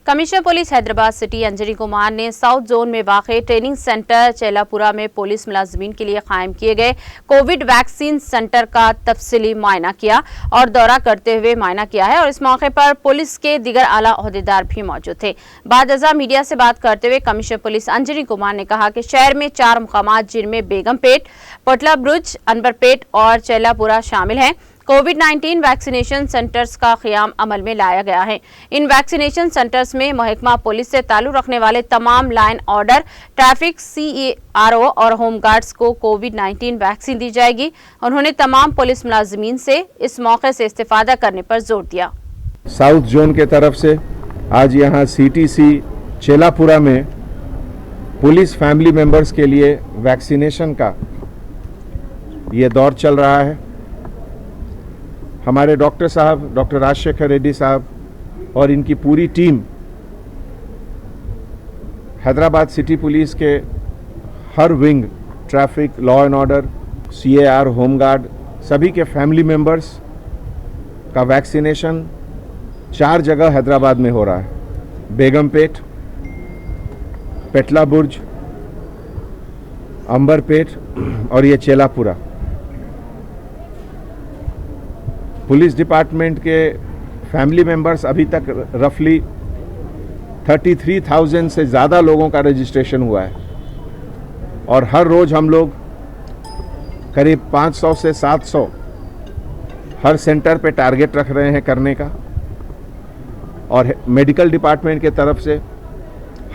Commissioner police Hyderabad city Anjani Kumar ने south zone में वाक़े ट्रेनिंग सेंटर चेलापुरा में पुलिस मुलाजिमीन के लिए कायम किए गए कोविड वैक्सीन सेंटर का तफसीली मायना किया और दौरा करते हुए मायना किया है और इस मौके पर पुलिस के दीगर आला ओहदेदार भी मौजूद थे। बाद अज़ा मीडिया से बात करते हुए कमिश्नर पुलिस अंजनी कुमार ने कहा कि शहर में 4 मुकामात जिनमें बेगमपेट, पोटला बुर्ज, अनवरपेट और चेलापुरा शामिल हैं। कोविड-19 वैक्सीनेशन सेंटर्स का क़याम अमल में लाया गया है। इन वैक्सीनेशन सेंटर्स में महकमा पुलिस से ताल्लुक़ रखने वाले तमाम लाइन ऑर्डर, ट्रैफिक, CRO और होमगार्ड्स को कोविड-19 वैक्सीन दी जाएगी। उन्होंने तमाम पुलिस मुलाजिमीन से इस मौके से इस्तेफादा करने पर जोर दिया। साउथ जोन के तरफ से आज यहाँ CTC चेलापुरा में पुलिस फैमिली मेंबर्स के लिए वैक्सीनेशन का ये दौर चल रहा है। हमारे डॉक्टर साहब, डॉक्टर राजशेखर रेड्डी साहब और इनकी पूरी टीम हैदराबाद सिटी पुलिस के हर wing, traffic, law and order, CAR, home guard, सभी के फैमिली मेंबर्स का वैक्सीनेशन 4 जगह हैदराबाद में हो रहा है। बेगमपेट, पेटला बुर्ज, अंबरपेट और ये चेलापुरा। पुलिस डिपार्टमेंट के फैमिली मेंबर्स अभी तक रफली 33,000 से ज़्यादा लोगों का रजिस्ट्रेशन हुआ है और हर रोज़ हम लोग करीब 500 से 700 हर सेंटर पे टारगेट रख रहे हैं करने का। और मेडिकल डिपार्टमेंट के तरफ से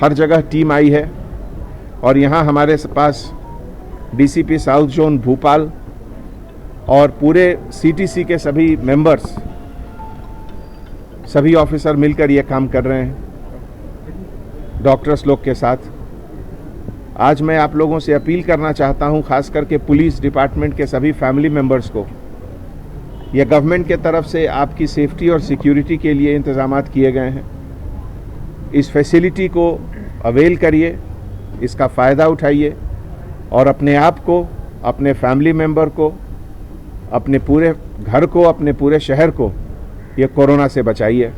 हर जगह टीम आई है और यहाँ हमारे पास DCP साउथ जोन भोपाल और पूरे CTC के सभी मेंबर्स, सभी ऑफिसर मिलकर ये काम कर रहे हैं डॉक्टर्स लोग के साथ। आज मैं आप लोगों से अपील करना चाहता हूं, खास करके पुलिस डिपार्टमेंट के सभी फैमिली मेंबर्स को, यह गवर्नमेंट के तरफ से आपकी सेफ्टी और सिक्योरिटी के लिए इंतजामात किए गए हैं। इस फैसिलिटी को अवेल करिए, इसका फ़ायदा उठाइए और अपने आप को, अपने फैमिली मेंबर को, अपने पूरे घर को, अपने पूरे शहर को ये कोरोना से बचाइए।